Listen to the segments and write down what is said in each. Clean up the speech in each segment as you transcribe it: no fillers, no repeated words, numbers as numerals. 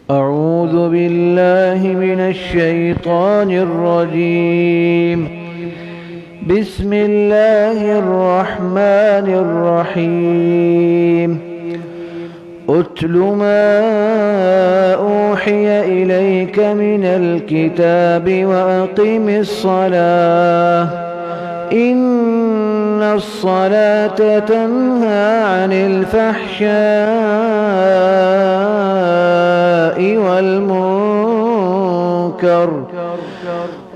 أعوذ بالله من الشيطان الرجيم. بسم الله الرحمن الرحيم. أتل ما أوحي إليك من الكتاب وأقم الصلاة إن الصلاة تنهى عن الفحشاء والمنكر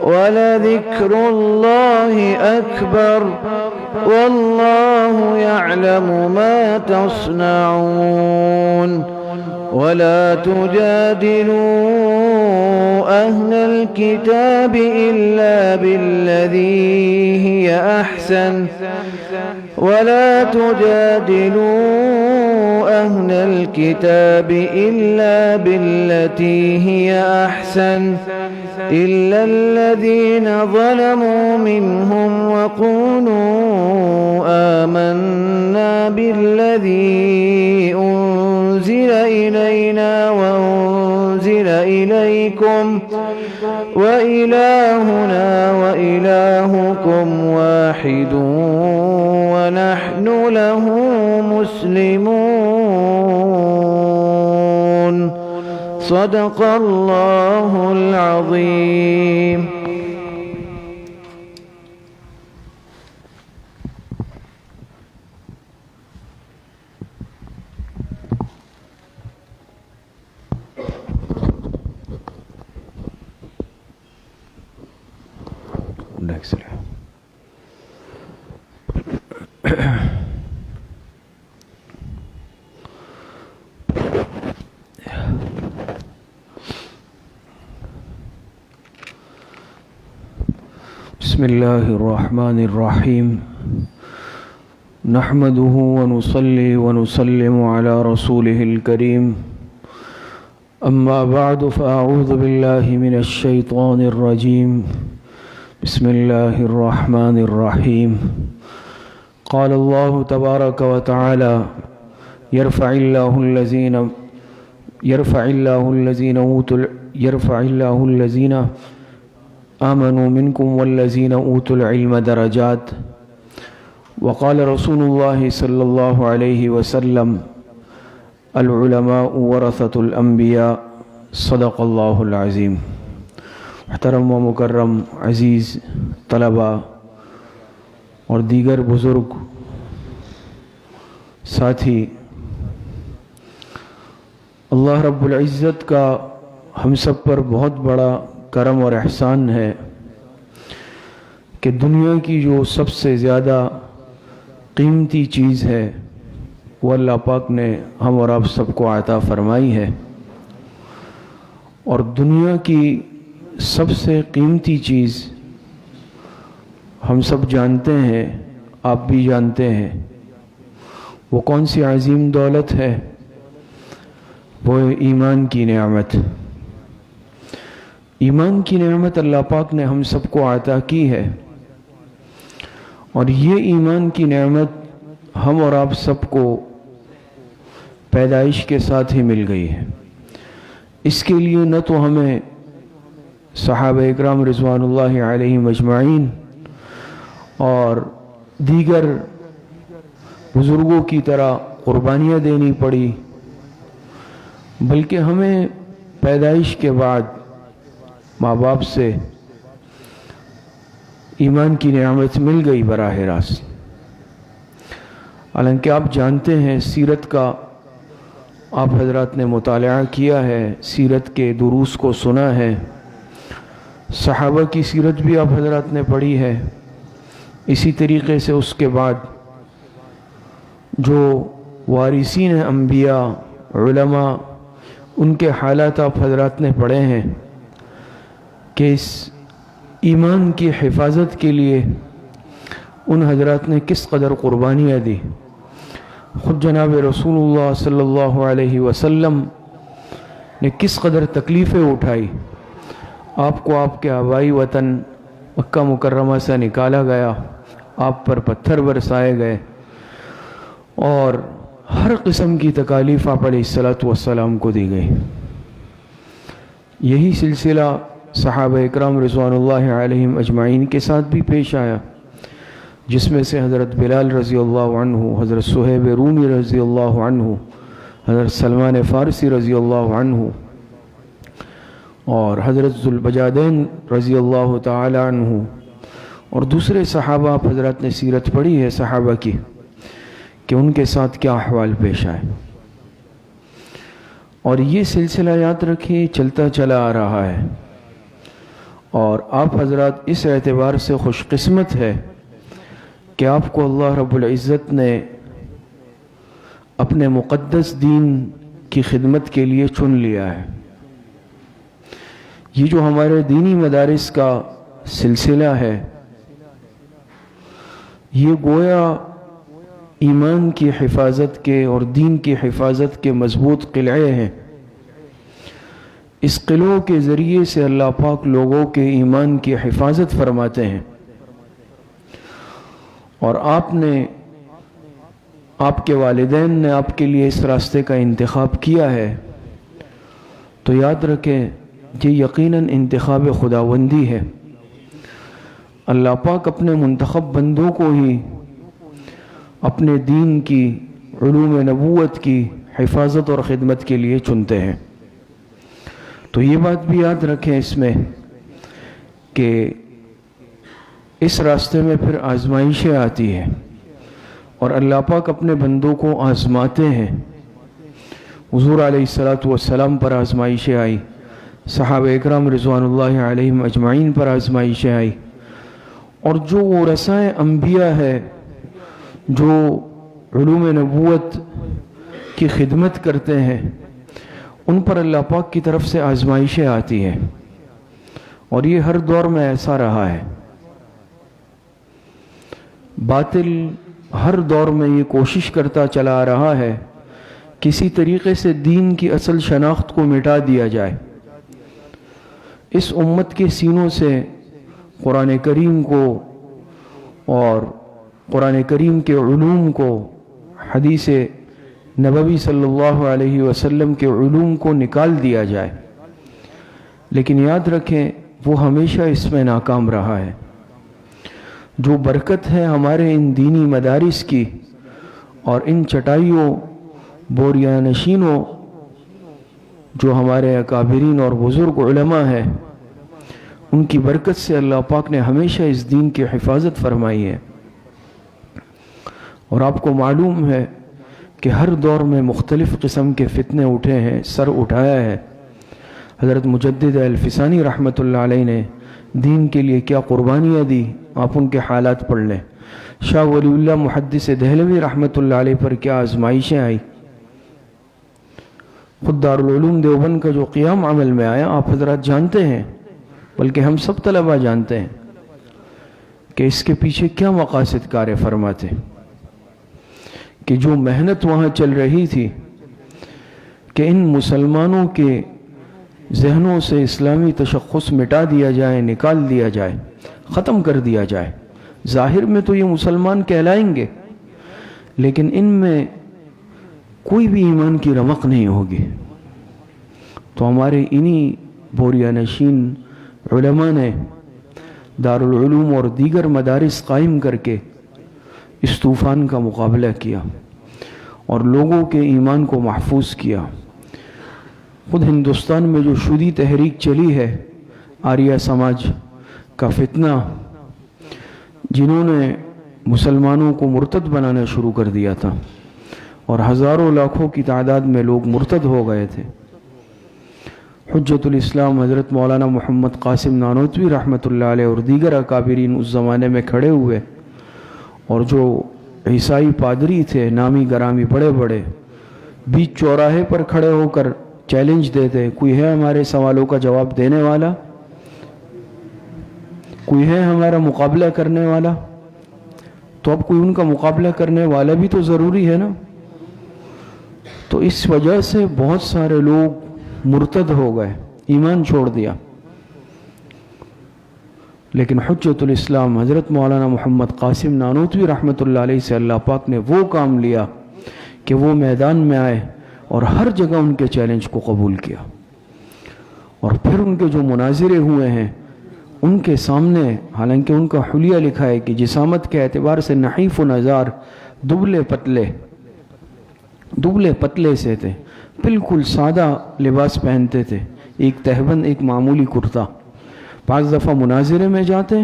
ولذكر الله أكبر والله يعلم ما تصنعون. ولا تجادلوا أهل الكتاب إلا بالتي هي أحسن ولا تجادلوا أهل الكتاب إلا بالتي هي أحسن إلا الذين ظلموا منهم وقولوا آمنا بالذي أنزل إلينا وأنزل إليكم وإلهنا وإلهكم واحد ونحن له مسلمون. صدق الله العظيم. بسم الله الرحمن الرحيم. نحمده ونصلي ونسلم على رسوله الكريم. أما بعد فأعوذ بالله من الشيطان الرجيم. بسم الله الرحمن الرحيم. قال الله تبارك وتعالى يرفع الله الذين آمنوا منكم والذين أوتوا العلم درجات. وقال رسول الله صلى الله عليه وسلم العلماء ورثة الأنبياء. صدق الله العظيم. محترم و مکرم عزیز طلباء اور دیگر بزرگ ساتھی، اللہ رب العزت کا ہم سب پر بہت بڑا کرم اور احسان ہے کہ دنیا کی جو سب سے زیادہ قیمتی چیز ہے وہ اللہ پاک نے ہم اور آپ سب کو عطا فرمائی ہے، اور دنیا کی سب سے قیمتی چیز ہم سب جانتے ہیں، آپ بھی جانتے ہیں، وہ کون سی عظیم دولت ہے؟ وہ ایمان کی نعمت۔ ایمان کی نعمت اللہ پاک نے ہم سب کو عطا کی ہے، اور یہ ایمان کی نعمت ہم اور آپ سب کو پیدائش کے ساتھ ہی مل گئی ہے۔ اس کے لیے نہ تو ہمیں صحابہ اکرام رضوان اللہ علیہم اجمعین اور دیگر بزرگوں کی طرح قربانیاں دینی پڑی، بلکہ ہمیں پیدائش کے بعد ماں باپ سے ایمان کی نعمت مل گئی براہ راست۔ حالانکہ آپ جانتے ہیں، سیرت کا آپ حضرات نے مطالعہ کیا ہے، سیرت کے دروس کو سنا ہے، صحابہ کی سیرت بھی آپ حضرات نے پڑھی ہے۔ اسی طریقے سے اس کے بعد جو وارثین انبیاء علماء، ان کے حالات آپ حضرات نے پڑھے ہیں کہ اس ایمان کی حفاظت کے لیے ان حضرات نے کس قدر قربانیاں دی۔ خود جناب رسول اللہ صلی اللہ علیہ وسلم نے کس قدر تکلیفیں اٹھائی۔ آپ کو آپ کے آبائی وطن مکہ مکرمہ سے نکالا گیا، آپ پر پتھر برسائے گئے، اور ہر قسم کی تکالیف آپ علیہ الصلوۃ والسلام کو دی گئی۔ یہی سلسلہ صحابہ اکرام رضوانُاللہ علیہم اجمعین کے ساتھ بھی پیش آیا، جس میں سے حضرت بلال رضی اللہ عنہ، حضرت صہیب رومی رضی اللہ عنہ، حضرت سلمان فارسی رضی اللہ عنہ اور حضرت ذوالبجادین رضی اللہ تعالی عنہ اور دوسرے صحابہ، آپ حضرات نے سیرت پڑھی ہے صحابہ کی کہ ان کے ساتھ کیا احوال پیش آئے، اور یہ سلسلہ یاد رکھیں چلتا چلا آ رہا ہے، اور آپ حضرات اس اعتبار سے خوش قسمت ہے کہ آپ کو اللہ رب العزت نے اپنے مقدس دین کی خدمت کے لیے چن لیا ہے۔ یہ جو ہمارے دینی مدارس کا سلسلہ ہے، یہ گویا ایمان کی حفاظت کے اور دین کی حفاظت کے مضبوط قلعے ہیں۔ اس قلعوں کے ذریعے سے اللہ پاک لوگوں کے ایمان کی حفاظت فرماتے ہیں، اور آپ کے والدین نے آپ کے لیے اس راستے کا انتخاب کیا ہے، تو یاد رکھیں یہ یقیناً انتخاب خداوندی ہے۔ اللہ پاک اپنے منتخب بندوں کو ہی اپنے دین کی، علوم نبوت کی حفاظت اور خدمت کے لیے چنتے ہیں۔ تو یہ بات بھی یاد رکھیں اس میں کہ اس راستے میں پھر آزمائشیں آتی ہیں، اور اللہ پاک اپنے بندوں کو آزماتے ہیں۔ حضور علیہ السلام پر آزمائشیں آئی، صحابہ اکرام رضوان اللہ علیہم اجمعین پر آزمائشیں آئی، اور جو ورثۂ انبیاء ہے، جو علوم نبوت کی خدمت کرتے ہیں، ان پر اللہ پاک کی طرف سے آزمائشیں آتی ہیں، اور یہ ہر دور میں ایسا رہا ہے۔ باطل ہر دور میں یہ کوشش کرتا چلا رہا ہے کسی طریقے سے دین کی اصل شناخت کو مٹا دیا جائے۔ اس امت کے سینوں سے قرآن کریم کو اور قرآن کریم کے علوم کو، حدیث نبوی صلی اللہ علیہ وسلم کے علوم کو نکال دیا جائے، لیکن یاد رکھیں وہ ہمیشہ اس میں ناکام رہا ہے۔ جو برکت ہے ہمارے ان دینی مدارس کی اور ان چٹائیوں بوریہ نشینوں جو ہمارے اکابرین اور بزرگ علماء ہیں، ان کی برکت سے اللہ پاک نے ہمیشہ اس دین کی حفاظت فرمائی ہے۔ اور آپ کو معلوم ہے کہ ہر دور میں مختلف قسم کے فتنے اٹھے ہیں، سر اٹھایا ہے۔ حضرت مجدد الفسانی رحمۃ اللہ علیہ نے دین کے لیے کیا قربانیاں دی، آپ ان کے حالات پڑھ لیں۔ شاہ ولی اللہ محدث دہلوی رحمۃ اللہ علیہ پر کیا آزمائشیں آئی۔ خود دارالعلوم دیوبند کا جو قیام عمل میں آیا، آپ حضرات جانتے ہیں، بلکہ ہم سب طلبہ جانتے ہیں کہ اس کے پیچھے کیا مقاصد کار فرماتے، کہ جو محنت وہاں چل رہی تھی کہ ان مسلمانوں کے ذہنوں سے اسلامی تشخص مٹا دیا جائے، نکال دیا جائے، ختم کر دیا جائے۔ ظاہر میں تو یہ مسلمان کہلائیں گے، لیکن ان میں کوئی بھی ایمان کی رمق نہیں ہوگی۔ تو ہمارے انہی بوریہ نشین علماء نے دارالعلوم اور دیگر مدارس قائم کر کے اس طوفان کا مقابلہ کیا اور لوگوں کے ایمان کو محفوظ کیا۔ خود ہندوستان میں جو شودی تحریک چلی ہے، آریہ سماج کا فتنہ، جنہوں نے مسلمانوں کو مرتد بنانا شروع کر دیا تھا، اور ہزاروں لاکھوں کی تعداد میں لوگ مرتد ہو گئے تھے۔ حجت الاسلام حضرت مولانا محمد قاسم نانوتوی رحمۃ اللہ علیہ اور دیگر اکابرین اس زمانے میں کھڑے ہوئے، اور جو عیسائی پادری تھے، نامی گرامی بڑے بڑے، بیچ چوراہے پر کھڑے ہو کر چیلنج دیتے، کوئی ہے ہمارے سوالوں کا جواب دینے والا؟ کوئی ہے ہمارا مقابلہ کرنے والا؟ تو اب کوئی ان کا مقابلہ کرنے والا بھی تو ضروری ہے نا۔ تو اس وجہ سے بہت سارے لوگ مرتد ہو گئے، ایمان چھوڑ دیا۔ لیکن حجت الاسلام حضرت مولانا محمد قاسم نانوتوی رحمۃ اللہ علیہ سے اللہ پاک نے وہ کام لیا کہ وہ میدان میں آئے اور ہر جگہ ان کے چیلنج کو قبول کیا، اور پھر ان کے جو مناظرے ہوئے ہیں ان کے سامنے، حالانکہ ان کا حلیہ لکھا ہے کہ جسامت کے اعتبار سے نحیف و نزار، دبلے پتلے سے تھے، بالکل سادہ لباس پہنتے تھے، ایک تہبند، ایک معمولی کرتا۔ بعض دفعہ مناظرے میں جاتے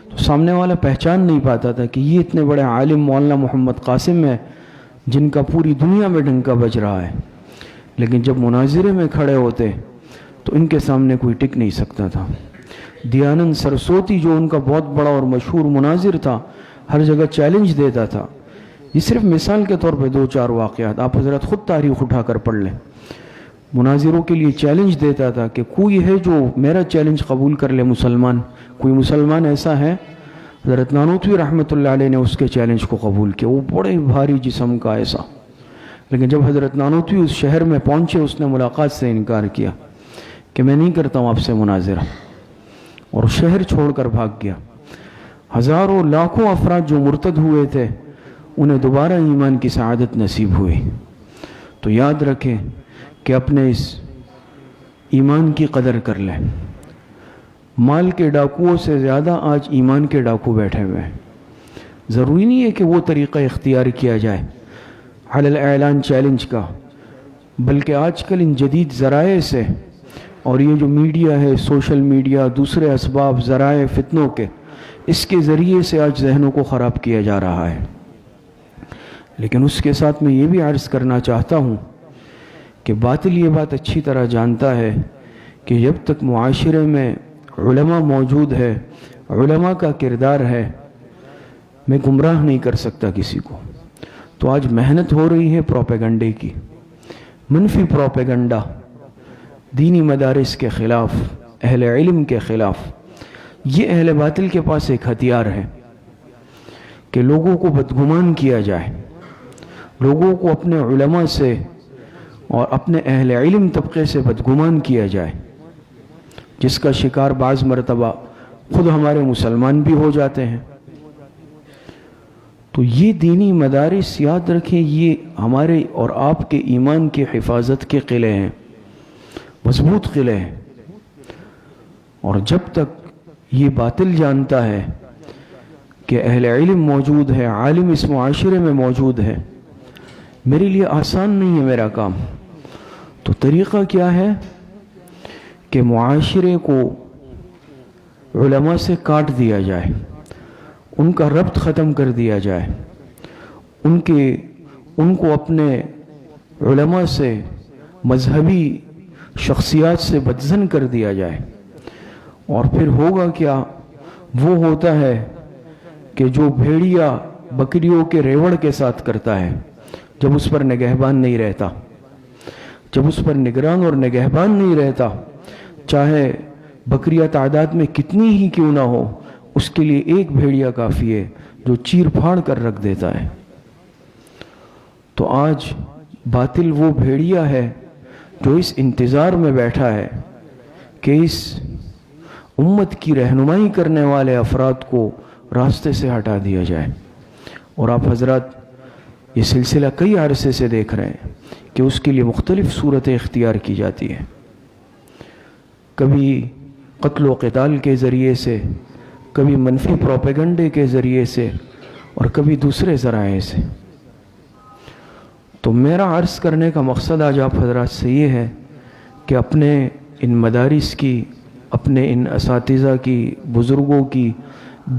تو سامنے والا پہچان نہیں پاتا تھا کہ یہ اتنے بڑے عالم مولانا محمد قاسم ہے جن کا پوری دنیا میں ڈنکا بج رہا ہے، لیکن جب مناظرے میں کھڑے ہوتے تو ان کے سامنے کوئی ٹک نہیں سکتا تھا۔ دیانند سرسوتی جو ان کا بہت بڑا اور مشہور مناظر تھا، ہر جگہ چیلنج دیتا تھا۔ یہ صرف مثال کے طور پہ 2-4 واقعات، آپ حضرت خود تاریخ اٹھا کر پڑھ لیں۔ مناظروں کے لیے چیلنج دیتا تھا کہ کوئی ہے جو میرا چیلنج قبول کر لے، مسلمان، کوئی مسلمان ایسا ہے؟ حضرت نانوتوی رحمۃ اللہ علیہ نے اس کے چیلنج کو قبول کیا، وہ بڑے بھاری جسم کا ایسا، لیکن جب حضرت نانوتوی اس شہر میں پہنچے اس نے ملاقات سے انکار کیا کہ میں نہیں کرتا ہوں آپ سے مناظرہ، اور شہر چھوڑ کر بھاگ گیا۔ ہزاروں لاکھوں افراد جو مرتد ہوئے تھے انہیں دوبارہ ایمان کی سعادت نصیب ہوئی۔ تو یاد رکھیں کہ اپنے اس ایمان کی قدر کر لیں۔ مال کے ڈاکوؤں سے زیادہ آج ایمان کے ڈاکو بیٹھے ہوئے ہیں۔ ضروری نہیں ہے کہ وہ طریقہ اختیار کیا جائے علی الاعلان چیلنج کا، بلکہ آج کل ان جدید ذرائع سے اور یہ جو میڈیا ہے، سوشل میڈیا، دوسرے اسباب، ذرائع فتنوں کے، اس کے ذریعے سے آج ذہنوں کو خراب کیا جا رہا ہے۔ لیکن اس کے ساتھ میں یہ بھی عرض کرنا چاہتا ہوں کہ باطل یہ بات اچھی طرح جانتا ہے کہ جب تک معاشرے میں علماء موجود ہے، علماء کا کردار ہے، میں گمراہ نہیں کر سکتا کسی کو۔ تو آج محنت ہو رہی ہے پروپیگنڈے کی، منفی پروپیگنڈا، دینی مدارس کے خلاف، اہل علم کے خلاف۔ یہ اہل باطل کے پاس ایک ہتھیار ہے کہ لوگوں کو بدگمان کیا جائے، لوگوں کو اپنے علماء سے اور اپنے اہل علم طبقے سے بدگمان کیا جائے، جس کا شکار بعض مرتبہ خود ہمارے مسلمان بھی ہو جاتے ہیں۔ تو یہ دینی مدارس یاد رکھیں، یہ ہمارے اور آپ کے ایمان کی حفاظت کے قلعے ہیں، مضبوط قلعے ہیں۔ اور جب تک یہ باطل جانتا ہے کہ اہل علم موجود ہے، عالم اس معاشرے میں موجود ہے، میرے لیے آسان نہیں ہے میرا کام، تو طریقہ کیا ہے کہ معاشرے کو علماء سے کاٹ دیا جائے، ان کا ربط ختم کر دیا جائے، ان کو اپنے علماء سے، مذہبی شخصیات سے بدظن کر دیا جائے۔ اور پھر ہوگا کیا؟ وہ ہوتا ہے کہ جو بھیڑیا بکریوں کے ریوڑ کے ساتھ کرتا ہے، جب اس پر نگہبان نہیں رہتا، جب اس پر نگران اور نگہبان نہیں رہتا، چاہے بکریاں تعداد میں کتنی ہی کیوں نہ ہو، اس کے لیے ایک بھیڑیا کافی ہے جو چیر پھاڑ کر رکھ دیتا ہے۔ تو آج باطل وہ بھیڑیا ہے جو اس انتظار میں بیٹھا ہے کہ اس امت کی رہنمائی کرنے والے افراد کو راستے سے ہٹا دیا جائے۔ اور آپ حضرات یہ سلسلہ کئی عرصے سے دیکھ رہے ہیں کہ اس کے لیے مختلف صورتیں اختیار کی جاتی ہیں، کبھی قتل و قتال کے ذریعے سے، کبھی منفی پروپیگنڈے کے ذریعے سے، اور کبھی دوسرے ذرائع سے۔ تو میرا عرض کرنے کا مقصد آج آپ حضرات سے یہ ہے کہ اپنے ان مدارس کی، اپنے ان اساتذہ کی، بزرگوں کی،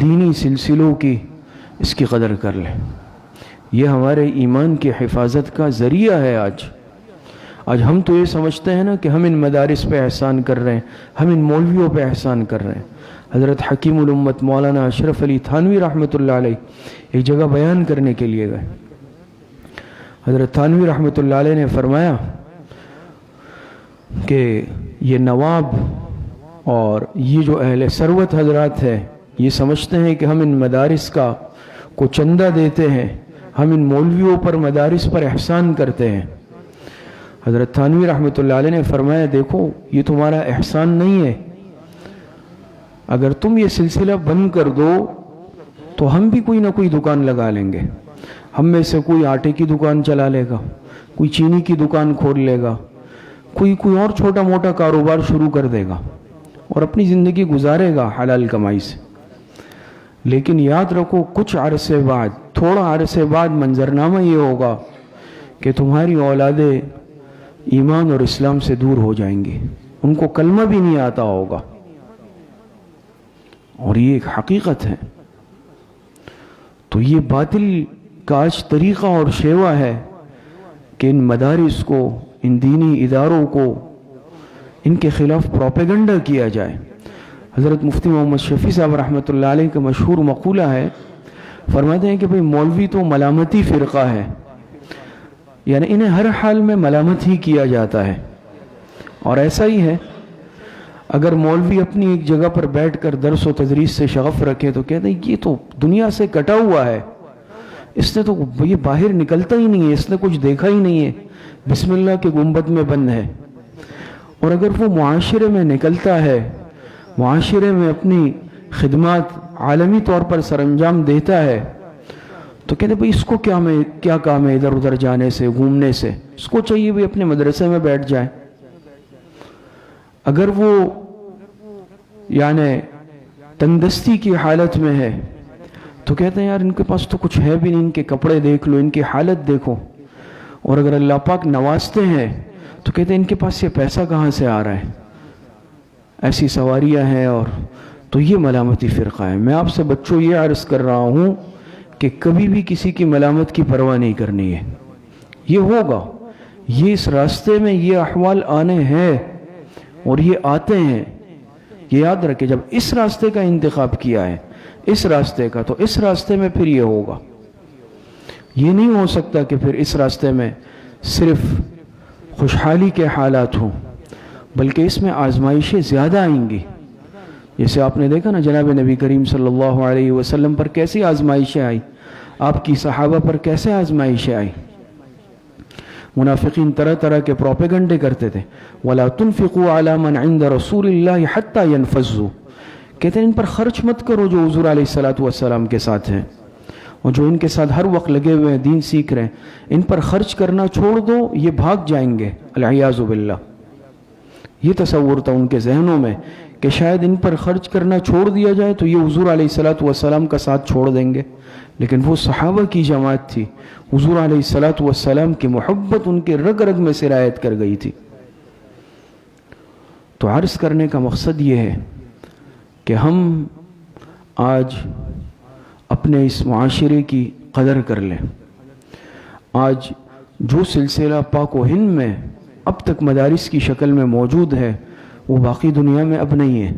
دینی سلسلوں کی، اس کی قدر کر لیں۔ یہ ہمارے ایمان کی حفاظت کا ذریعہ ہے۔ آج ہم تو یہ سمجھتے ہیں نا کہ ہم ان مدارس پہ احسان کر رہے ہیں، ہم ان مولویوں پہ احسان کر رہے ہیں۔ حضرت حکیم الامت مولانا اشرف علی تھانوی رحمۃ اللہ علیہ ایک جگہ بیان کرنے کے لیے گئے۔ حضرت تھانوی رحمۃ اللہ علیہ نے فرمایا کہ یہ نواب اور یہ جو اہل ثروت حضرات ہیں، یہ سمجھتے ہیں کہ ہم ان مدارس کو چندہ دیتے ہیں، ہم ان مولویوں پر، مدارس پر احسان کرتے ہیں۔ حضرت تھانوی رحمۃ اللہ علیہ نے فرمایا دیکھو یہ تمہارا احسان نہیں ہے، اگر تم یہ سلسلہ بند کر دو تو ہم بھی کوئی نہ کوئی دکان لگا لیں گے، ہم میں سے کوئی آٹے کی دکان چلا لے گا، کوئی چینی کی دکان کھول لے گا، کوئی اور چھوٹا موٹا کاروبار شروع کر دے گا اور اپنی زندگی گزارے گا حلال کمائی سے، لیکن یاد رکھو کچھ عرصے بعد، تھوڑا عرصے بعد منظرنامہ یہ ہوگا کہ تمہاری اولادیں ایمان اور اسلام سے دور ہو جائیں گی، ان کو کلمہ بھی نہیں آتا ہوگا، اور یہ ایک حقیقت ہے۔ تو یہ باطل کا آج طریقہ اور شیوہ ہے کہ ان مدارس کو، ان دینی اداروں کو، ان کے خلاف پروپیگنڈا کیا جائے۔ حضرت مفتی محمد شفیع صاحب رحمۃ اللہ علیہ کا مشہور مقولہ ہے، فرماتے ہیں کہ بھئی مولوی تو ملامتی فرقہ ہے، یعنی انہیں ہر حال میں ملامت ہی کیا جاتا ہے، اور ایسا ہی ہے۔ اگر مولوی اپنی ایک جگہ پر بیٹھ کر درس و تدریس سے شغف رکھے تو کہتے ہیں یہ تو دنیا سے کٹا ہوا ہے، اس نے تو یہ باہر نکلتا ہی نہیں ہے، اس نے کچھ دیکھا ہی نہیں ہے، بسم اللہ کے گنبد میں بند ہے۔ اور اگر وہ معاشرے میں نکلتا ہے، معاشرے میں اپنی خدمات عالمی طور پر سر انجام دیتا ہے، تو کہتے ہیں بھئی اس کو کیا کام ہے ادھر ادھر جانے سے، گھومنے سے، اس کو چاہیے بھی اپنے مدرسے میں بیٹھ جائے۔ اگر وہ یعنی تندرستی کی حالت میں ہے تو کہتے ہیں یار ان کے پاس تو کچھ ہے بھی نہیں، ان کے کپڑے دیکھ لو، ان کی حالت دیکھو۔ اور اگر اللہ پاک نوازتے ہیں تو کہتے ہیں ان کے پاس یہ پیسہ کہاں سے آ رہا ہے، ایسی سواریاں ہیں، اور تو یہ ملامتی فرقہ ہے۔ میں آپ سے بچوں یہ عرض کر رہا ہوں کہ کبھی بھی کسی کی ملامت کی پرواہ نہیں کرنی ہے، یہ ہوگا، یہ اس راستے میں یہ احوال آنے ہیں اور یہ آتے ہیں، یہ یاد رکھے۔ جب اس راستے کا انتخاب کیا ہے، اس راستے کا، تو اس راستے میں پھر یہ ہوگا۔ یہ نہیں ہو سکتا کہ پھر اس راستے میں صرف خوشحالی کے حالات ہوں، بلکہ اس میں آزمائشیں زیادہ آئیں گی۔ جیسے آپ نے دیکھا نا جناب نبی کریم صلی اللہ علیہ وسلم پر کیسی آزمائشیں آئی، آپ کی صحابہ پر کیسے آزمائشیں آئی۔ منافقین طرح طرح کے پروپیگنڈے کرتے تھے، وَلَا تُنْفِقُوا عَلَى مَنْ عِنْدَ رَسُولِ اللَّهِ حَتَّى يَنْفَضُّوا، کہتے ہیں ان پر خرچ مت کرو جو حضور علیہ السلام کے ساتھ ہیں، اور جو ان کے ساتھ ہر وقت لگے ہوئے ہیں، دین سیکھ رہے ہیں، ان پر خرچ کرنا چھوڑ دو، یہ بھاگ جائیں گے العیاذ باللہ۔ یہ تصور تھا ان کے ذہنوں میں کہ شاید ان پر خرچ کرنا چھوڑ دیا جائے تو یہ حضور علیہ السلام کا ساتھ چھوڑ دیں گے، لیکن وہ صحابہ کی جماعت تھی، حضور علیہ السلام کی محبت ان کے رگ رگ میں سرایت کر گئی تھی۔ تو عرض کرنے کا مقصد یہ ہے کہ ہم آج اپنے اس معاشرے کی قدر کر لیں۔ آج جو سلسلہ پاک و ہند میں اب تک مدارس کی شکل میں موجود ہے وہ باقی دنیا میں اب نہیں ہے،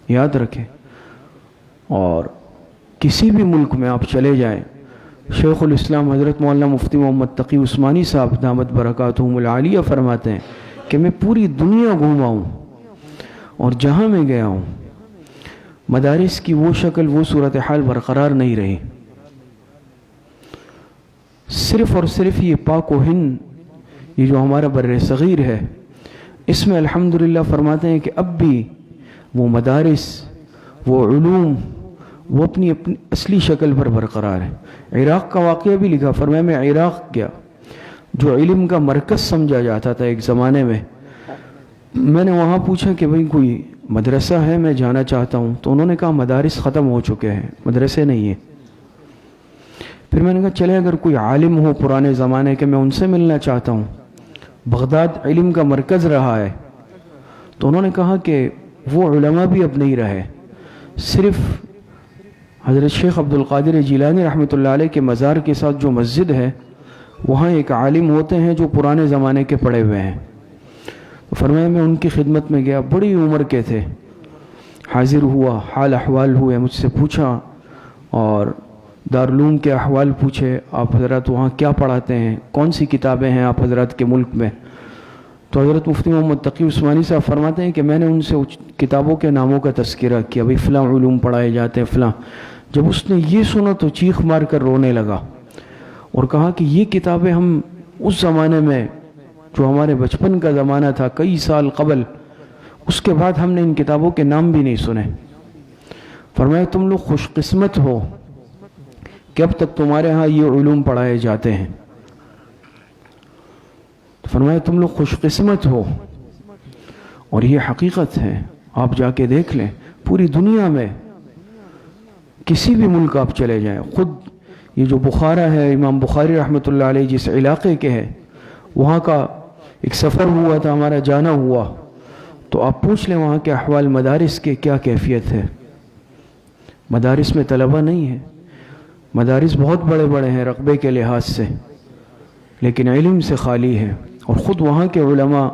یاد رکھیں۔ اور کسی بھی ملک میں آپ چلے جائیں، شیخ الاسلام حضرت مولانا مفتی محمد تقی عثمانی صاحب دامت برکاتہم العالیہ فرماتے ہیں کہ میں پوری دنیا گھوما ہوں اور جہاں میں گیا ہوں مدارس کی وہ شکل، وہ صورتحال برقرار نہیں رہی۔ صرف اور صرف یہ پاک و ہند، یہ جو ہمارا بر صغیر ہے، اس میں الحمدللہ فرماتے ہیں کہ اب بھی وہ مدارس، وہ علوم، وہ اپنی اصلی شکل پر برقرار ہے۔ عراق کا واقعہ بھی لکھا، فرمایا میں عراق گیا جو علم کا مرکز سمجھا جاتا تھا ایک زمانے میں، میں نے وہاں پوچھا کہ بھئی کوئی مدرسہ ہے، میں جانا چاہتا ہوں، تو انہوں نے کہا مدارس ختم ہو چکے ہیں، مدرسے نہیں ہیں۔ پھر میں نے کہا چلے اگر کوئی عالم ہو پرانے زمانے کے، میں ان سے ملنا چاہتا ہوں، بغداد علم کا مرکز رہا ہے۔ تو انہوں نے کہا کہ وہ علماء بھی اب نہیں رہے، صرف حضرت شیخ عبد القادر جیلانی رحمۃ اللہ علیہ کے مزار کے ساتھ جو مسجد ہے وہاں ایک عالم ہوتے ہیں جو پرانے زمانے کے پڑھے ہوئے ہیں۔ تو فرمایا میں ان کی خدمت میں گیا، بڑی عمر کے تھے، حاضر ہوا، حال احوال ہوئے، مجھ سے پوچھا اور دارالعلوم کے احوال پوچھے، آپ حضرات وہاں کیا پڑھاتے ہیں، کون سی کتابیں ہیں آپ حضرات کے ملک میں۔ تو حضرت مفتی محمد تقی عثمانی صاحب فرماتے ہیں کہ میں نے ان سے کتابوں کے ناموں کا تذکرہ کیا، بھئی فلاں علوم پڑھائے جاتے ہیں فلاں۔ جب اس نے یہ سنا تو چیخ مار کر رونے لگا اور کہا کہ یہ کتابیں ہم اس زمانے میں، جو ہمارے بچپن کا زمانہ تھا کئی سال قبل، اس کے بعد ہم نے ان کتابوں کے نام بھی نہیں سنے۔ فرمایا تم لوگ خوش قسمت ہو کہ اب تک تمہارے ہاں یہ علوم پڑھائے جاتے ہیں۔ فرمایا تم لوگ خوش قسمت ہو، اور یہ حقیقت ہے. آپ جا کے دیکھ لیں پوری دنیا میں کسی بھی ملک آپ چلے جائیں، خود یہ جو بخارا ہے، امام بخاری رحمۃ اللہ علیہ جس علاقے کے ہے، وہاں کا ایک سفر ہوا تھا ہمارا، جانا ہوا، تو آپ پوچھ لیں وہاں کے احوال مدارس کے کیا کیفیت ہے. مدارس میں طلبہ نہیں ہے، مدارس بہت بڑے بڑے ہیں رقبے کے لحاظ سے، لیکن علم سے خالی ہے. اور خود وہاں کے علماء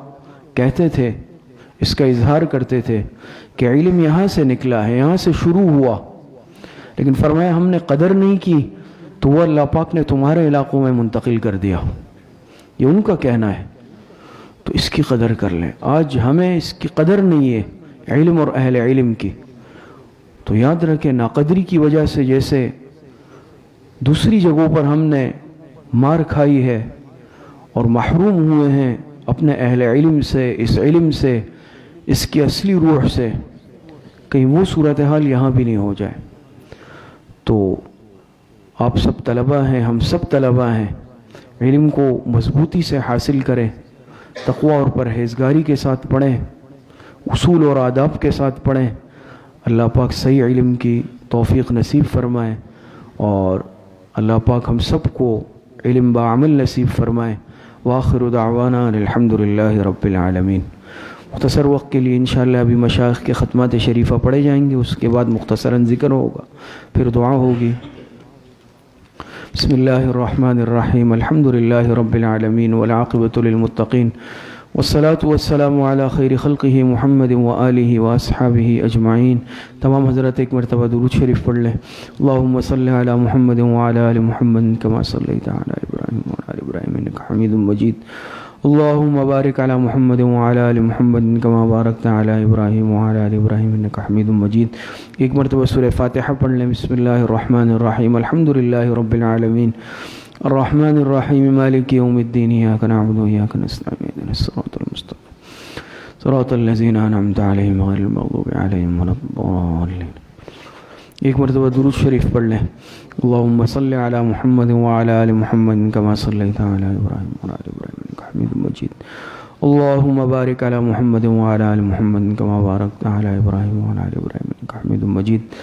کہتے تھے، اس کا اظہار کرتے تھے کہ علم یہاں سے نکلا ہے، یہاں سے شروع ہوا، لیکن فرمایا ہم نے قدر نہیں کی تو وہ اللہ پاک نے تمہارے علاقوں میں منتقل کر دیا. یہ ان کا کہنا ہے، تو اس کی قدر کر لیں. آج ہمیں اس کی قدر نہیں ہے، علم اور اہل علم کی. تو یاد رکھیں ناقدری کی وجہ سے جیسے دوسری جگہوں پر ہم نے مار کھائی ہے اور محروم ہوئے ہیں اپنے اہل علم سے، اس علم سے، اس کی اصلی روح سے، کہیں وہ صورتحال یہاں بھی نہیں ہو جائے. تو آپ سب طلبہ ہیں، ہم سب طلبہ ہیں، علم کو مضبوطی سے حاصل کریں، تقوی اور پرہیزگاری کے ساتھ پڑھیں، اصول اور آداب کے ساتھ پڑھیں. اللہ پاک صحیح علم کی توفیق نصیب فرمائے، اور اللہ پاک ہم سب کو علم بعمل نصیب فرمائے. وآخر دعوانا الحمد للہ رب العالمین. مختصر وقت کے لیے انشاءاللہ ابھی مشائخ کے ختمات شریفہ پڑھے جائیں گے، اس کے بعد مختصراً ذکر ہوگا، پھر دعا ہوگی. بسم اللہ الرحمن الرحیم. الحمد للہ رب العالمین والعاقبۃ للمتقین، والصلاة والسلام علی خیر خلقہ محمد وآلہ واصحابہ اجمعین. تمام حضرات ایک مرتبہ درود شریف پڑھ لیں. اللہم صلی علی محمد وعلی آل محمد کما صلیت علی ابراہیم وعلی آل ابراہیم انک حمید مجید. اللہم بارک علی محمد وعلی آل محمد کما بارکت علی ابراہیم وعلی آل ابراہیم انک حمید مجید. ایک مرتبہ سورہ فاتحہ پڑھ لیں. بسم اللہ الرحمن الرحیم. الحمد للہ رب العالمین الرحمن الرحیم مالک یوم الدین ایاک نعبد وایاک نستعین اهدنا الصراط المستقیم صراط الذین انعمت علیہم غیر المغضوب علیہم ولا الضالین. ایک مرتبہ درود شریف پڑھ لیں. اللہم صلی علی محمد وعلی آل محمد کما صلیت علی ابراہیم وعلی آل ابراہیم انک حمید مجید. اللہم بارک علی محمد وعلی آل محمد کما بارکت علی ابراہیم وعلی آل ابراہیم انک حمید مجید.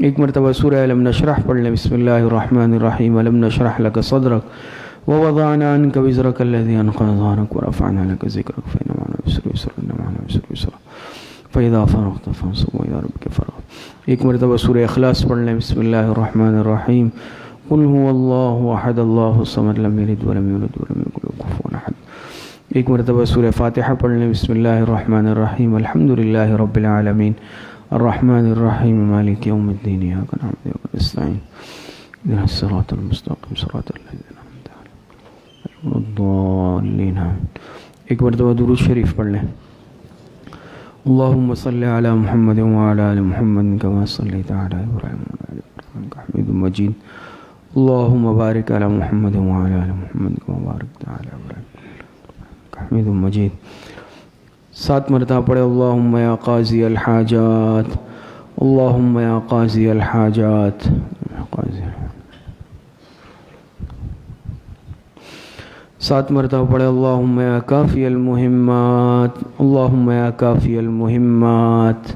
ایک مرتبہ سورہ علم نشرح پڑھ لیں. بسم اللہ الرحمن الرحیم. علم نشرح لک صدرک ووضعنا عنک وزرک الذی انقض ظہرک ورفعنا لک ذکرک فإن مع العسر یسرا إن مع العسر یسرا فإذا فرغت فانصب وإلى ربک فرغب. ایک مرتبہ سورہ اخلاص پڑھ لیں. بسم اللہ الرحمن الرحیم. قل هو اللہ احد اللہ الصمد لم یلد ولم یولد ولم یکن له کفوا احد. ایک مرتبہ سورہ فاتحہ پڑھ لیں. بسم اللہ الرحمن الرحیم. الحمد للہ رب العالمین الرحمن الرحیم مالک یوم الدین ایاک نعبد وایاک نستعین اهدنا الصراط المستقیم صراط الذین انعمت علیہم غیر الضالین. ایک مرتبہ درود شریف پڑھ لیں. اللہم صلی علی محمد وعلی آل محمد کما صلیت علی ابراہیم وعلی آل ابراہیم انک حمید مجید. اللہم بارک علی محمد وعلی آل محمد کما بارکت علی ابراہیم انک حمید مجید. 7 مرتبہ پڑھے. اللہم یا قاضی الحاجات، اللہم یا قاضی الحاجات. 7 مرتبہ پڑھے. اللہم یا کافی المہمات، اللہم یا کافی المہمات.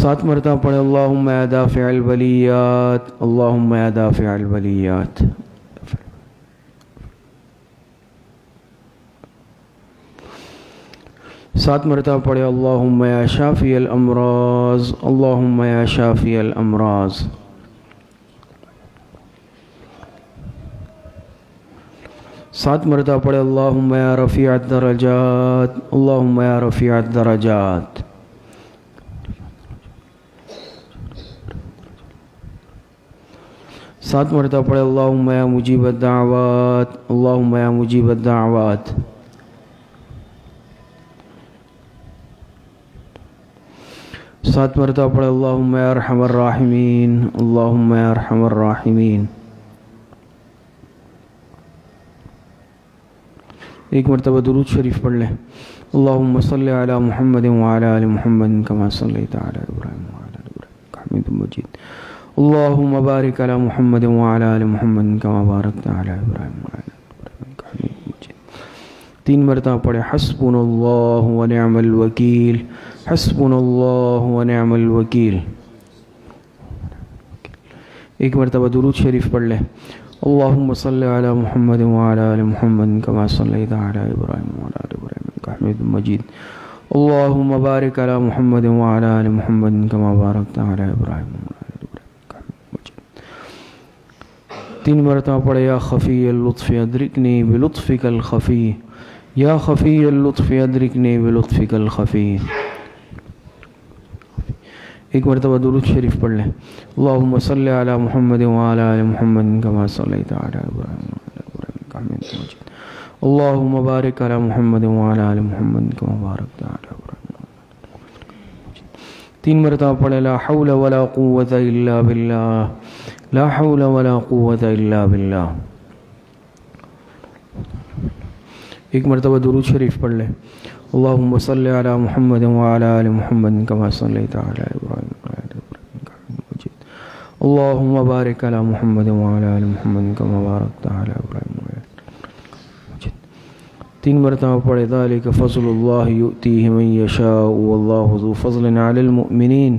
7 مرتبہ پڑھے. اللہم یا دافع البلیات، اللہم یا دافع البلیات. 7 مرتبہ پڑھے. اللہم یا شافی الامراض، اللہم یا شافی الامراض. 7 مرتبہ پڑھے. اللہم یا رفیع الدرجات، اللہم یا رفیع الدرجات. 7 مرتبہ پڑھے. اللہم یا مجیب الدعوات، اللہم یا مجیب الدعوات. 7 مرتبہ پڑھے. اللہم یا ارحم الراحمین، اللہم یا ارحم الراحمین. ایک مرتبہ درود شریف پڑھ لیں. اللہم صلی علی محمد وعلی آل محمد کما صلیت علی ابراہیم وعلی آل ابراہیم انک حمید مجید. اللهم بارك على محمد وعلى آل محمد كما باركت على إبراهيم وعلى آل إبراهيم إنك حميد مجيد. 3 مرتبہ پڑھے حسبنا اللہ ونعم الوکیل، حسبنا اللہ ونعم الوکیل. ایک مرتبہ درود شریف پڑھ لیں. اللهم صل على محمد وعلى آل محمد كما صليت على إبراهيم وعلى آل إبراهيم إنك حميد مجيد. اللهم بارك على محمد وعلى آل محمد كما باركت على إبراهيم وعلى آل إبراهيم إنك حميد مجيد. 3 مرتبہ پڑھے یا خفی اللطف ادرکنی بلطفک الخفی، یا خفی اللطف ادرکنی بلطفک الخفی. ایک مرتبہ درود شریف پڑھ لیں. اللهم صل على محمد وعلى آل محمد كما صليت على إبراهيم وعلى آل إبراهيم إنك حميد مجيد. اللهم بارك على محمد وعلى آل محمد كما باركت على إبراهيم وعلى آل إبراهيم. 3 مرتبہ پڑھے لا حول ولا قوة إلا بالله، لا حول ولا قوة إلا بالله. ایک مرتبہ درود شریف پڑھ لیں. اللهم صل على محمد وعلى آل محمد كما صليت على إبراهيم وعلى آل إبراهيم إنك حميد مجيد. اللهم بارك على محمد وعلى آل محمد كما باركت على إبراهيم وعلى آل إبراهيم مجيد. 3 مرتبہ پڑھے ذلك فضل الله يؤتيه من يشاء والله ذو فضل على المؤمنين،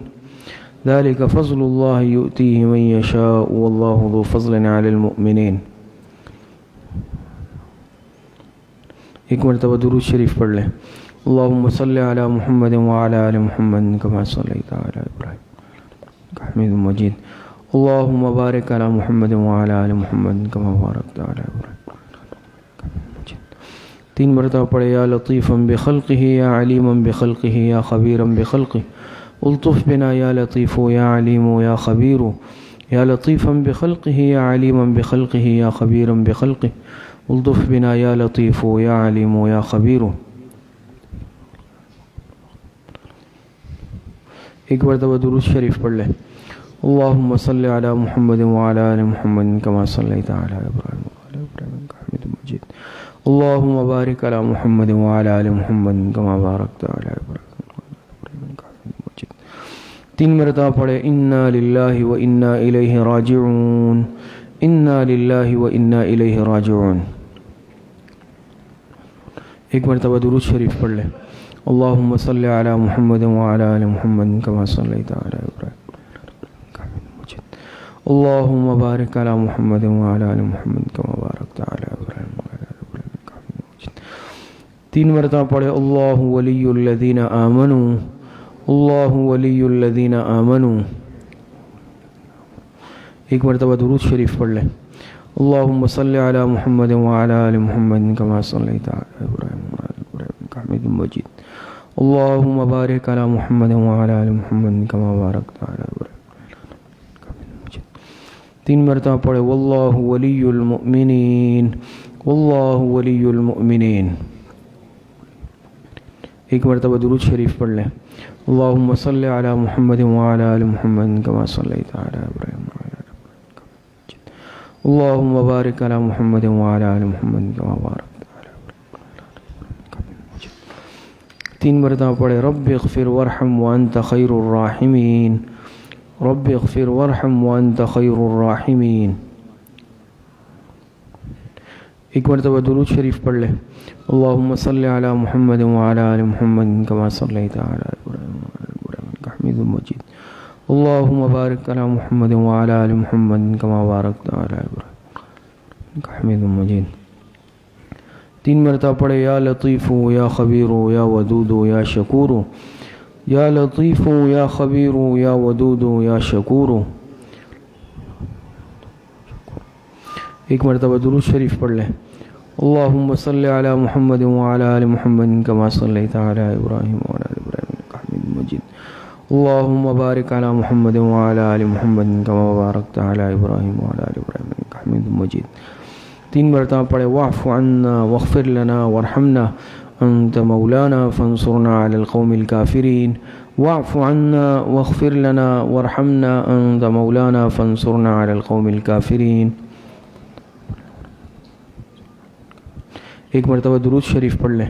ذلك فضل الله يؤتيه من يشاء والله ذو فضل على المؤمنين. ایک مرتبہ درود شریف پڑھ لیں. اللهم صل على محمد وعلى آل محمد كما صليت على إبراهيم إنك حميد مجيد. اللهم بارك على محمد وعلى آل محمد كما باركت على إبراهيم إنك حميد مجيد. 3 مرتبہ پڑھے یا لطیفا بخلقه یا علیما بخلقه یا خبیرا بخلقه، الطف بنا یا لطیف یا علیم یا خبیر، یا لطیفا بخلقه یا علیما بخلقه یا خبیرا بخلقه، الطف بنا یا لطیف یا علیم یا خبیر. ایک مرتبہ درود شریف پڑھ لیں. اللهم صل على محمد وعلى آل محمد كما صليت على إبراهيم وعلى آل إبراهيم إنك حميد مجيد. اللهم بارك على محمد وعلى آل محمد كما باركت على إبراهيم وعلى آل إبراهيم إنك حميد مجيد. 3 مرتبہ پڑھے انا للہ وانا الیہ راجعون، انا للہ وانا الیہ راجعون. ایک مرتبہ درود شریف پڑھ لیں. اللهم صل على محمد وعلى آل محمد كما صليت على إبراهيم إنك حميد مجيد. اللهم بارك على محمد وعلى آل محمد كما باركت على إبراهيم وعلى آل إبراهيم إنك حميد مجيد. 3 مرتبہ پڑھے اللہ ولی الذین آمنوا، اللہ ولی الذین آمنوا. ایک مرتبہ درود شریف پڑھ لیں. اللهم صل على محمد وعلى آل محمد كما صليت على إبراهيم وعلى آل إبراهيم إنك حميد مجيد. اللهم بارك على محمد وعلى آل محمد كما باركت على إبراهيم إنك حميد مجيد. 3 مرتبہ پڑھے واللہ ولی المؤمنین، واللہ ولی المؤمنین. ایک مرتبہ درود شریف پڑھ لیں. اللهم صل على محمد وعلى آل محمد كما صليت على إبراهيم وعلى آل إبراهيم إنك حميد مجيد. اللهم بارك على محمد وعلى آل محمد كما باركت على إبراهيم وعلى آل إبراهيم إنك حميد مجيد. 3 مرتبہ پڑھے رب اغفر وارحم وانت خیر الراحمین، رب اغفر وارحم وانت خیر الراحمین. ایک مرتبہ درود شریف پڑھ لیں. اللهم صل على محمد وعلى آل محمد كما صليت على إبراهيم وعلى آل إبراهيم إنك حميد مجيد. اللهم بارك على محمد وعلى آل محمد كما باركت على إبراهيم إنك حميد مجيد. 3 مرتبہ پڑھے یا لطیف یا خبیر یا ودود یا شکور، یا لطیف یا خبیر یا ودود یا شکور. ایک مرتبہ درود شریف پڑھ لیں. اللهم صل على محمد وعلى آل محمد كما صليت على إبراهيم وعلى آل إبراهيم إنك حميد مجيد. اللهم بارك على محمد وعلى آل محمد كما باركت على إبراهيم وعلى آل إبراهيم إنك حميد مجيد. 3 مرتبہ پڑھے واعف عنا واغفر لنا وارحمنا أنت مولانا فانصرنا على القوم الكافرين، واعف عنا واغفر لنا وارحمنا أنت مولانا فانصرنا على القوم الكافرين. ایک مرتبہ درود شریف پڑھ لیں.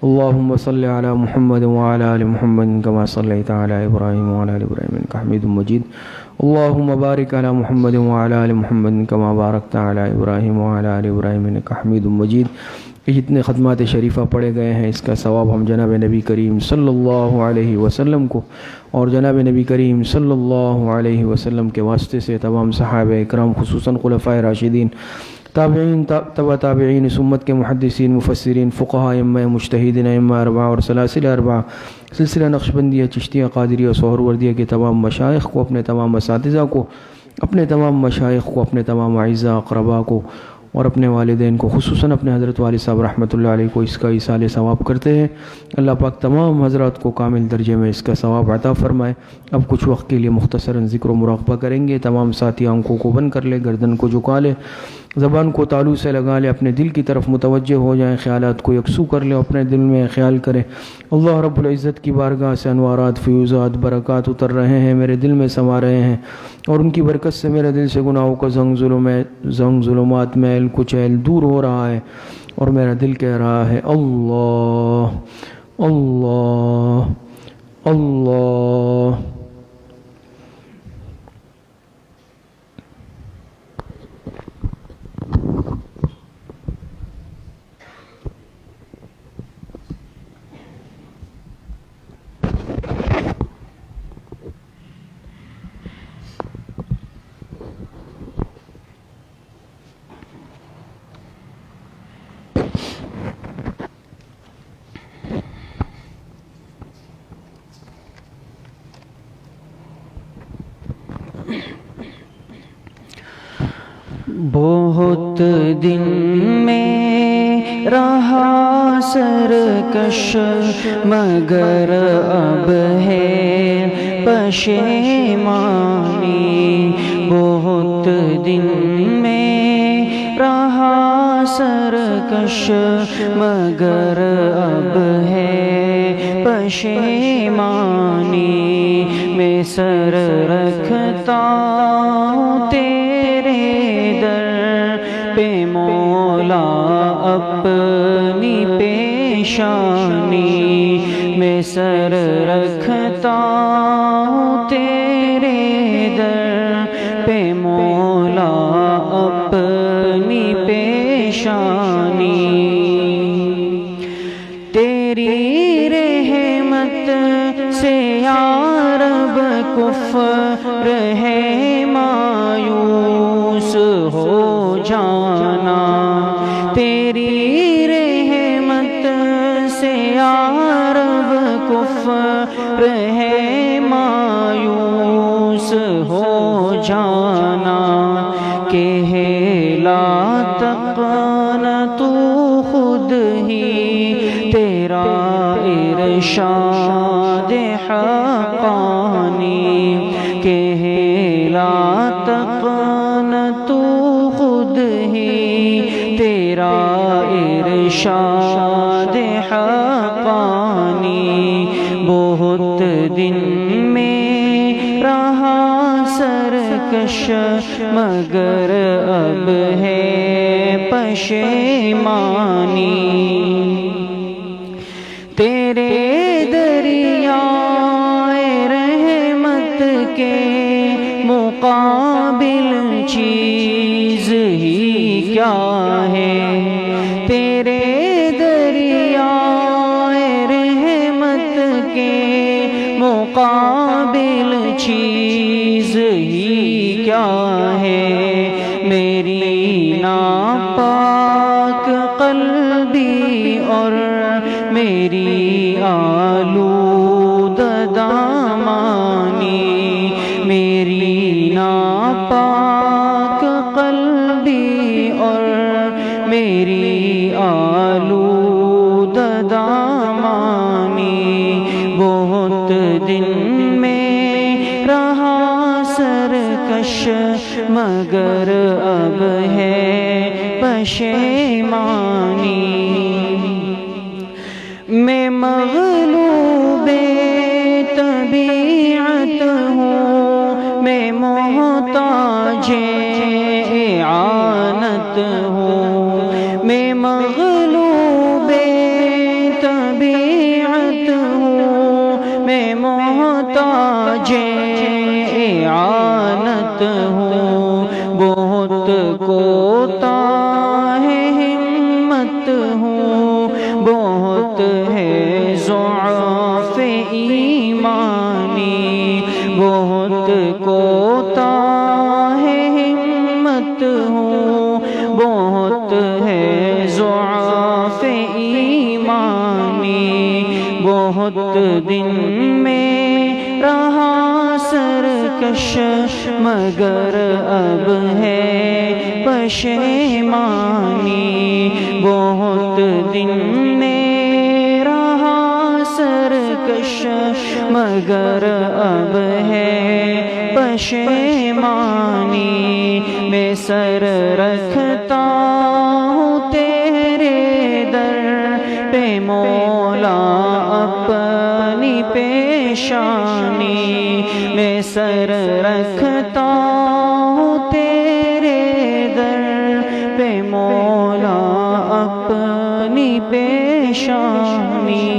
اللهم صل على محمد وعلى آل محمد كما صليت على إبراهيم وعلى آل إبراهيم إنك حميد مجيد اللهم بارك على محمد وعلى آل محمد كما باركت على إبراهيم وعلى آل إبراهيم إنك حميد مجيد. یہ جتنے خدمات شریفہ پڑھے گئے ہیں اس کا ثواب ہم جناب نبی کریم صلی اللہ علیہ وسلم کو اور جناب نبی کریم صلی اللہ علیہ وسلم کے واسطے سے تمام صحابہ اکرام خصوصاً خلفائے راشدین تابعین تبع تابعین اس امت کے محدثین مفسرین فقہاء ائمہ مجتہدین ائمہ اربعہ اور سلاسل اربعہ سلسلہ نقشبندیہ چشتیہ قادریہ سہروردیہ کے تمام مشائخ کو اپنے تمام اساتذہ کو اپنے تمام مشائخ کو اپنے تمام اعزاء اقرباء کو اور اپنے والدین کو خصوصاً اپنے حضرت والد صاحب رحمۃ اللہ علیہ کو اس کا ایصال ثواب کرتے ہیں. اللہ پاک تمام حضرات کو کامل درجے میں اس کا ثواب عطا فرمائے. اب کچھ وقت کے لیے مختصراً ذکر و مراقبہ کریں گے. تمام ساتھی آنکھوں کو بند کر لے, گردن کو جھکا لے, زبان کو تالو سے لگا لے, اپنے دل کی طرف متوجہ ہو جائیں, خیالات کو یکسو کر لے, اپنے دل میں خیال کریں اللہ رب العزت کی بارگاہ سے انوارات فیوزات برکات اتر رہے ہیں, میرے دل میں سما رہے ہیں اور ان کی برکت سے میرے دل سے گناہوں کا زنگ ظلمات میل کچیل دور ہو رہا ہے اور میرا دل کہہ رہا ہے اللہ اللہ اللہ. بہت دن میں رہا سرکش مگر اب ہے پشیمانی. بہت دن میں رہا سرکش مگر اب ہے پشیمانی. میں سر رکھتا ہوں تیرے پہ مولا اپنی پیشانی. میں سر رکھتا ہوں تیرے در پہ مولا اپنی پیشانی. تیری رحمت سے یا رب کفر ہے مایوس ہو جانا. تیری رحمت سے یا رب کفر ہے مایوس ہو جانا. کہ لا تقنطو خود ہی تیرا ارشاد حقانی. کہ لا تقنطو خود ہی تیرا ارشاد حقانی. بہت دن میں رہا سرکش مگر اب ہے پشیمانی. تیرے دریائے رحمت کے مقابل چیز ہی کیا ہے. تیرے دریائے رحمت کے مقابل چیز ہی کیا ہے. میری ناپاک قلبی اور میری آلود دامانی. میری ناپاک قلبی اور میری آلود دامانی. بہت دن میں رہا سرکش مگر اب ہے پشیمانی. میں مغلوب طبیعت ہوں, میں محتاج اعانت ہوں. میں مغلوب طبیعت اعانت ہوں، بہت کوتاہ ہمت ہوں، بہت ہے ضعف ایمانی، بہت کوتاہ ہمت ہوں، بہت ہے ضعف ایمانی، بہت دن میں رہا سرکش مگر اب ہے پشیمانی، بہت دن میں رہا سرکش مگر اب ہے پشیمانی، میں سر رکھتا ہوں تیرے در پہ مولا اپنی پیشانی، میں سر رکھتا ہوں تیرے در پہ مولا اپنی پیشانی۔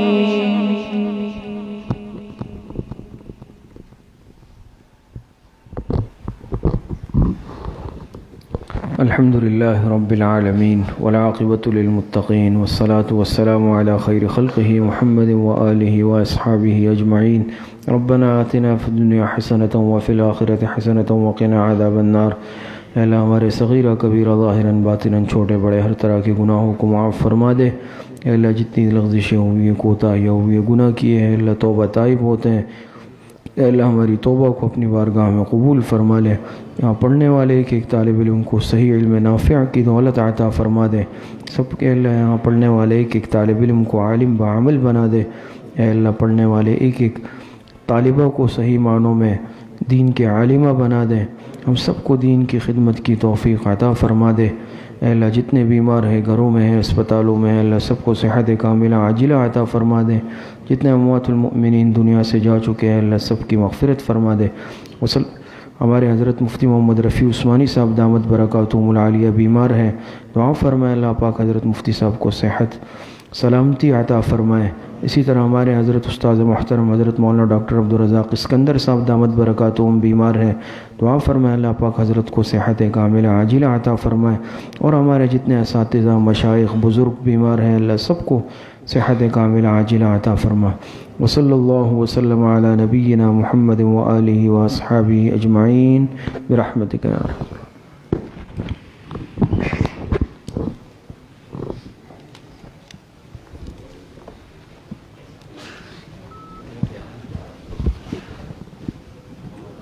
الحمد لله رب العالمين والعاقبة للمتقين والصلاة والسلام على خير خلقه محمد وآله وأصحابه أجمعين ربنا آتنا في الدنيا حسنة وفي الآخرة حسنة وقنا عذاب النار۔ اے اللہ ہمارے صغیرہ کبیرہ ظاہراً باطناً چھوٹے بڑے ہر طرح کے گناہوں کو معاف فرما دے۔ اے اللہ جتنی لغزشیں ہوئی ہیں، کوتاہیاں ہوئی ہیں، گناہ کیے ہیں، اللہ توبہ طائب ہوتے ہیں۔ اے اللہ ہماری توبہ کو اپنی بارگاہ میں قبول فرما لے۔ یہاں پڑھنے والے ایک طالب علم کو صحیح علم نافع کی دولت عطا فرما دے۔ سب کے اللہ یہاں پڑھنے والے ایک طالب علم کو عالم بعمل بنا دے۔ اے اللہ پڑھنے والے ایک طالبہ کو صحیح معنوں میں دین کے عالمہ بنا دے۔ ہم سب کو دین کی خدمت کی توفیق عطا فرما دے۔ اے اللہ جتنے بیمار ہیں، گھروں میں ہیں، اسپتالوں میں ہیں، اللہ سب کو صحت کاملہ عاجلہ عطا فرما دے۔ جتنے اموات المؤمنین دنیا سے جا چکے ہیں، اللہ سب کی مغفرت فرما دے۔ ہمارے حضرت مفتی محمد رفیع عثمانی صاحب دامت برکاتہم العالیہ بیمار ہیں، دعا فرمائے اللہ پاک حضرت مفتی صاحب کو صحت سلامتی عطا فرمائے۔ اسی طرح ہمارے حضرت استاد محترم حضرت مولانا ڈاکٹر عبدالرزاق اسکندر صاحب دامت برکاتہم بیمار ہیں، دعا فرمائے اللہ پاک حضرت کو صحت کاملہ عاجلہ عطا فرمائے۔ اور ہمارے جتنے اساتذہ مشائخ بزرگ بیمار ہیں، اللہ سب کو صحت کاملہ عاجلہ عطا فرما۔ وصلی اللہ وسلم علی نبینا محمد وآلہ واصحابہ اجمعین برحمتک یا رب۔